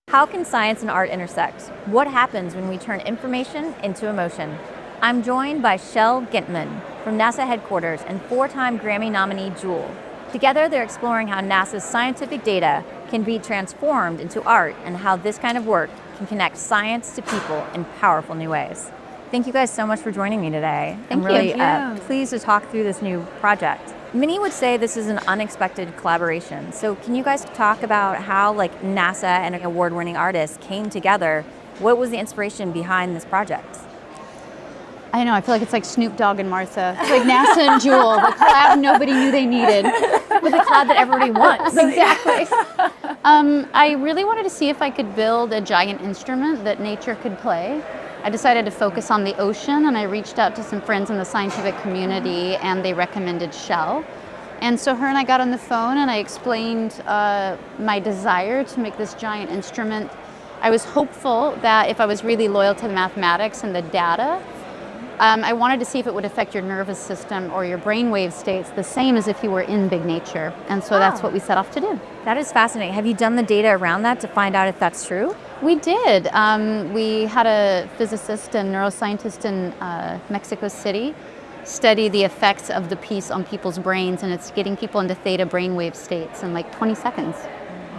How can science and art intersect? What happens when we turn information into emotion? I'm joined by Chelle Gentemann from NASA headquarters and four-time Grammy nominee Jewel. Together, they're exploring how NASA's scientific data can be transformed into art and how this kind of work can connect science to people in powerful new ways. Thank you guys so much for joining me today. Thank I'm really you. Pleased to talk through this new project. Many would say this is an unexpected collaboration. So can you guys talk about how NASA and award-winning artists came together? What was the inspiration behind this project? I know, I feel like it's like Snoop Dogg and Martha. It's like NASA and Jewel, the collab nobody knew they needed. With a collab that everybody wants. Exactly. I really wanted to see if I could build a giant instrument that nature could play. I decided to focus on the ocean, and I reached out to some friends in the scientific community, and they recommended Chelle. And so her and I got on the phone, and I explained my desire to make this giant instrument. I was hopeful that if I was really loyal to the mathematics and the data, I wanted to see if it would affect your nervous system or your brainwave states the same as if you were in big nature. And so that's what we set off to do. That is fascinating. Have you done the data around that to find out if that's true? We did. We had a physicist and neuroscientist in Mexico City study the effects of the piece on people's brains, and it's getting people into theta brainwave states in like 20 seconds.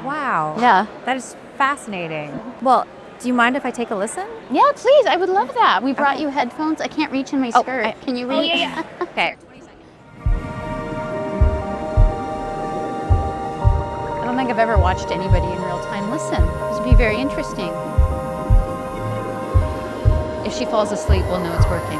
Wow. Yeah. That is fascinating. Well, do you mind if I take a listen? Yeah, please. I would love that. We brought you headphones. I can't reach in my skirt. Can you reach? Oh, yeah. Okay. I don't think I've ever watched anybody in real time listen. This would be very interesting. If she falls asleep, we'll know it's working.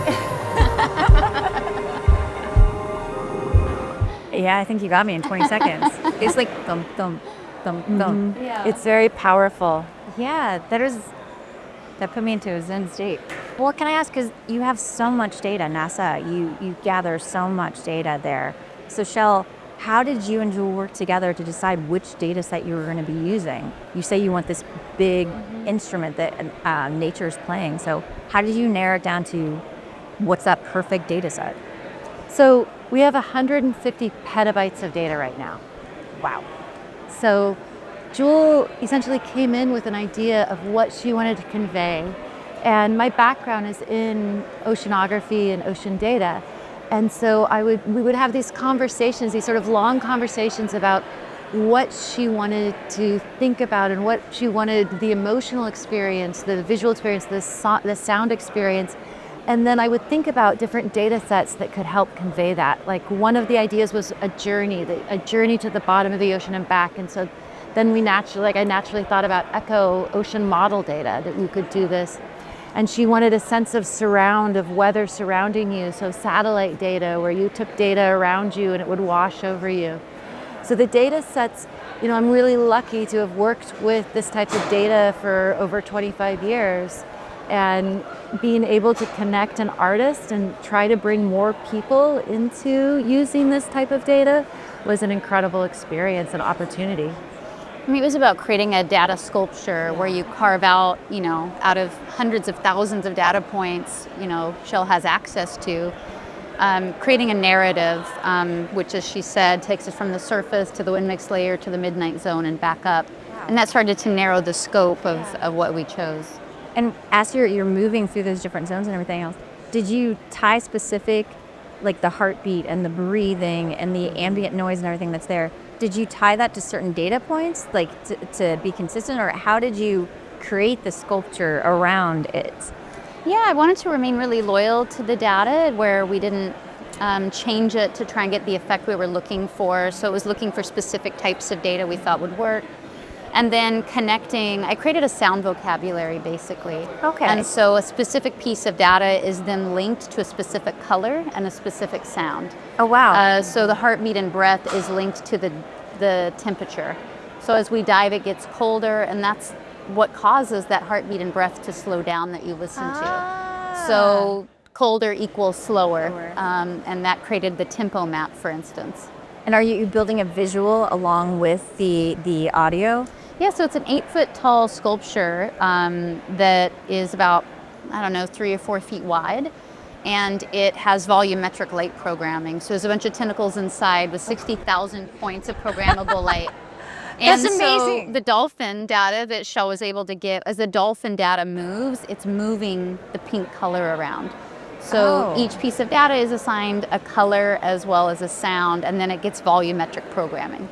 Yeah, I think you got me in 20 seconds. It's like thump, thump, thump, thump. Yeah. It's very powerful. Yeah, that put me into a Zen state. Well, can I ask, because you have so much data, NASA, you gather so much data there. So Chelle, how did you and Jewel work together to decide which data set you were going to be using? You say you want this big instrument that nature's playing. So how did you narrow it down to what's that perfect data set? So we have 150 petabytes of data right now. Wow. So Jewel essentially came in with an idea of what she wanted to convey. And my background is in oceanography and ocean data. And so we would have these conversations, these sort of long conversations about what she wanted to think about and what she wanted, the emotional experience, the visual experience, the sound experience. And then I would think about different data sets that could help convey that. Like one of the ideas was a journey to the bottom of the ocean and back. And so then I naturally thought about echo ocean model data, that we could do this. And she wanted a sense of surround, of weather surrounding you. So satellite data, where you took data around you and it would wash over you. So the data sets, I'm really lucky to have worked with this type of data for over 25 years. And being able to connect an artist and try to bring more people into using this type of data was an incredible experience and opportunity. I mean, it was about creating a data sculpture where you carve out, out of hundreds of thousands of data points, Chelle has access to, creating a narrative, which, as she said, takes us from the surface to the wind mix layer to the midnight zone and back up. Wow. And that started to narrow the scope of what we chose. And as you're moving through those different zones and everything else, did you tie specific, like the heartbeat and the breathing and the ambient noise and everything that's there, did you tie that to certain data points, like to be consistent, or how did you create the sculpture around it? Yeah, I wanted to remain really loyal to the data, where we didn't change it to try and get the effect we were looking for. So it was looking for specific types of data we thought would work. And then I created a sound vocabulary, basically. Okay. And so a specific piece of data is then linked to a specific color and a specific sound. Oh, wow. So the heartbeat and breath is linked to the temperature. So as we dive, it gets colder, and that's what causes that heartbeat and breath to slow down that you listen to. So colder equals slower. And that created the tempo map, for instance. And are you building a visual along with the audio? Yeah, so it's an 8-foot tall sculpture that is about, 3 or 4 feet wide. And it has volumetric light programming. So there's a bunch of tentacles inside with 60,000 points of programmable light. And That's so amazing. the dolphin data that Chelle was able to give, as the dolphin data moves, it's moving the pink color around. So Oh. each piece of data is assigned a color as well as a sound, and then it gets volumetric programming.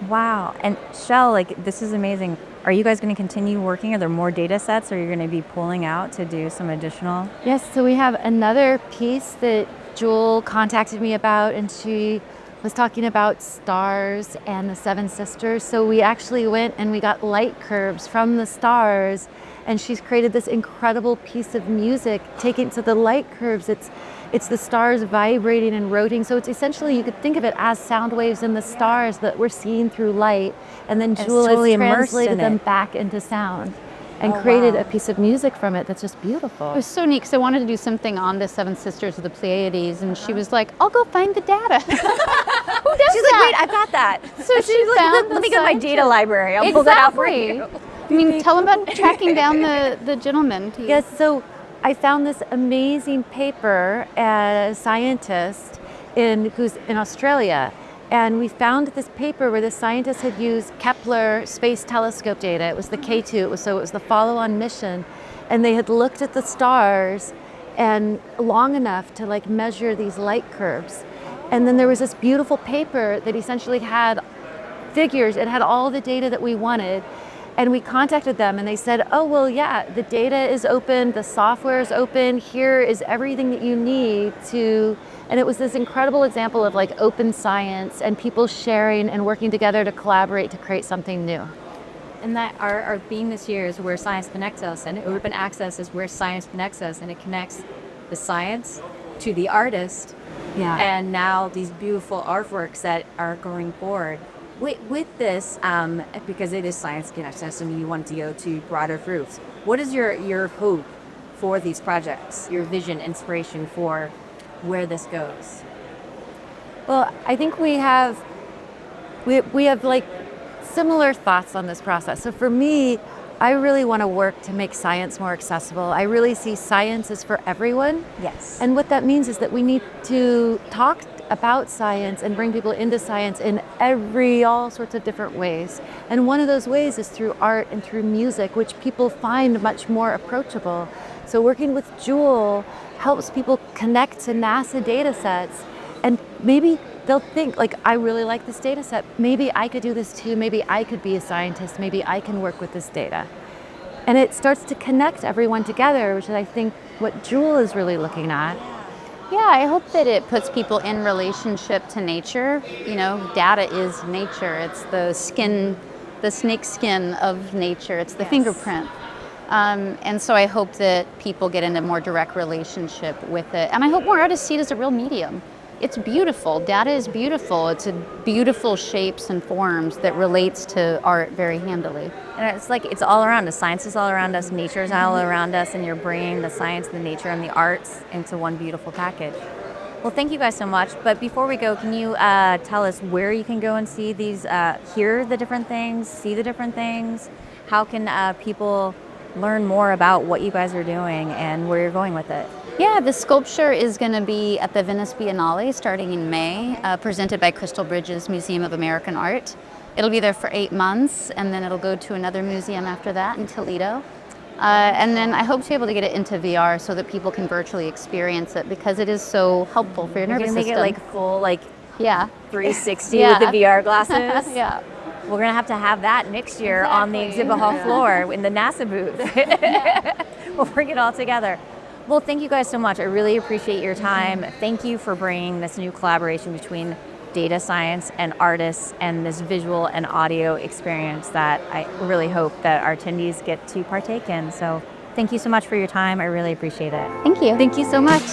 Wow. And Chelle, like, this is amazing. Are you guys going to continue working? Are there more data sets? Or are you going to be pulling out to do some additional? Yes, so we have another piece that Jewel contacted me about, and she was talking about stars and the seven sisters. So we actually went and we got light curves from the stars, and she's created this incredible piece of music taking, so the light curves, it's the stars vibrating and rotating. So it's essentially, you could think of it as sound waves in the stars that we're seeing through light, and then Jewel totally has immersed translated in them it. back into sound and Oh, created wow. a piece of music from it that's just beautiful. It was so neat because I wanted to do something on the Seven Sisters of the Pleiades, and she was like, I'll go find the data. Who does She's that? like, wait, I've got that. So she found let me go to my the data library. I'll pull that out for Exactly. you. I mean, tell them about tracking down the gentleman. To you. Yes, so I found this amazing paper as a scientist who's in Australia. And we found this paper where the scientists had used Kepler Space Telescope data. It was the K2, it was the follow-on mission. And they had looked at the stars and long enough to like measure these light curves. And then there was this beautiful paper that essentially had figures. It had all the data that we wanted. And we contacted them and they said, oh, well, yeah, the data is open, the software is open, here is everything that you need to, and it was this incredible example of like open science and people sharing and working together to collaborate to create something new. And that our theme this year is where science connects us, and open access is where science connects us, and it connects the science to the artist, Yeah. and now these beautiful artworks that are going forward. With this, because it is science connects us, and you want to go to broader fruits. What is your hope for these projects? Your vision, inspiration for where this goes? Well, I think we have like similar thoughts on this process. So for me, I really want to work to make science more accessible. I really see science as for everyone. Yes. And what that means is that we need to talk about science and bring people into science in all sorts of different ways. And one of those ways is through art and through music, which people find much more approachable. So working with Jewel helps people connect to NASA data sets, and maybe they'll think, like, I really like this data set. Maybe I could do this too. Maybe I could be a scientist. Maybe I can work with this data. And it starts to connect everyone together, which is, I think, what Jewel is really looking at. Yeah, I hope that it puts people in relationship to nature. You know, data is nature. It's the skin, the snake skin of nature. It's the fingerprint. And so I hope that people get into a more direct relationship with it. And I hope more artists see it as a real medium. It's beautiful. Data is beautiful. It's a beautiful shapes and forms that relates to art very handily. And it's like it's all around us. Science is all around us. Nature is all around us. And you're bringing the science, the nature, and the arts into one beautiful package. Well, thank you guys so much. But before we go, can you tell us where you can go and see these, hear the different things, see the different things? How can people learn more about what you guys are doing and where you're going with it? Yeah, the sculpture is going to be at the Venice Biennale starting in May, presented by Crystal Bridges Museum of American Art. It'll be there for 8 months, and then it'll go to another museum after that in Toledo. And then I hope to be able to get it into VR so that people can virtually experience it, because it is so helpful for your You're nervous gonna make system. it like full, like yeah, 360 Yeah. with the VR glasses. yeah. We're gonna have to have that next year on the Exactly. exhibit hall floor in the NASA booth. We'll bring it all together. Well, thank you guys so much. I really appreciate your time. Thank you for bringing this new collaboration between data science and artists and this visual and audio experience that I really hope that our attendees get to partake in. So thank you so much for your time. I really appreciate it. Thank you. Thank you so much.